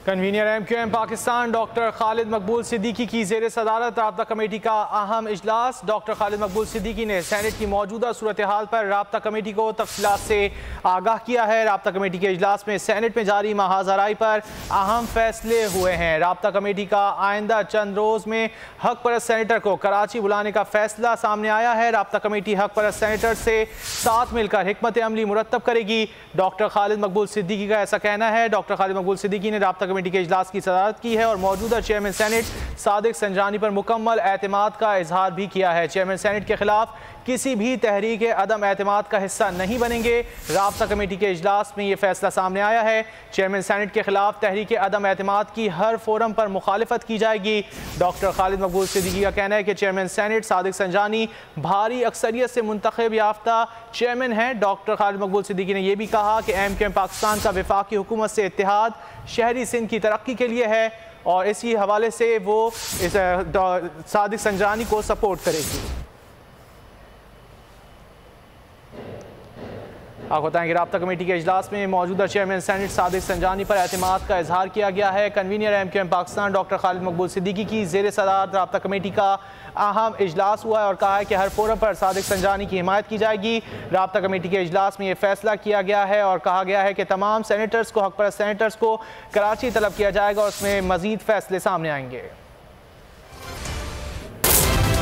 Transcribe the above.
Convener MQM Pakistan doctor Khalid मकबूल सिद्दीकी की ज़ेर सदारत राब्ता कमेटी का अहम इजलास। डॉक्टर खालिद मकबूल सिद्दीकी ने सेनेट की मौजूदा सूरत हाल पर राब्ता कमेटी को तफसीलात से आगाह किया है। राब्ता कमेटी के इजलास में सेनेट में जारी महाजराई पर अहम फैसले हुए हैं। राब्ता कमेटी का आइंदा चंद रोज़ में हक परस्त सेनेटर को कराची बुलाने का फैसला सामने आया है। राब्ता कमेटी हक परस्त सेनेटर से साथ मिलकर हिकमत अमली मुरतब करेगी। डॉक्टर खालिद मकबूल सिद्दीकी का ऐसा कहना है। डॉक्टर खालिद मकबूल सिद्दीकी ने राब्ता कमेटी के इजलास की सदारत की है और मौजूदा चेयरमैन सेनेट सादिक संजानी पर मुकम्मल एतमाद का इजहार भी किया है। चेयरमैन सेनेट के खिलाफ किसी भी तहरीक अदम एतमाद का हिस्सा नहीं बनेंगे। राब्ता कमेटी के इजलास में यह फैसला सामने आया है। चेयरमैन सेनेट के खिलाफ तहरीक अदम एतमाद की हर फोरम पर मुखालिफत की जाएगी। डॉक्टर खालिद मकबूल सिद्दीकी का कहना है कि चेयरमैन सेनेट सादिक संजानी भारी अक्सरियत से मुंतखब याफ्ता चेयरमैन हैं। डॉक्टर खालिद मकबूल सिद्दीकी ने यह भी कहा कि MQM पाकिस्तान का वफाकी हुकूमत से इत्तेहाद शहरी सिंध की तरक्की के लिए है और इसी हवाले से वो इस सादिक संजानी को सपोर्ट करेगी। आपको बताएं कि राब्ता कमेटी के इजलास में मौजूदा चेयरमैन सेनेट सादिक संजानी पर एतमाद का इजहार किया गया है। Convener MQM Pakistan doctor Khalid मकबूल सिद्दीकी की ज़ेर सदारत राब्ता कमेटी का अहम इजलास हुआ है और कहा है कि हर फोरम पर सादिक संजानी की हिमायत की जाएगी। राब्ता कमेटी के इजलास में यह फैसला किया गया है और कहा गया है कि तमाम सेनेटर्स को हक परस्त सेनेटर्स को कराची तलब किया जाएगा और उसमें मजीद फैसले सामने आएंगे।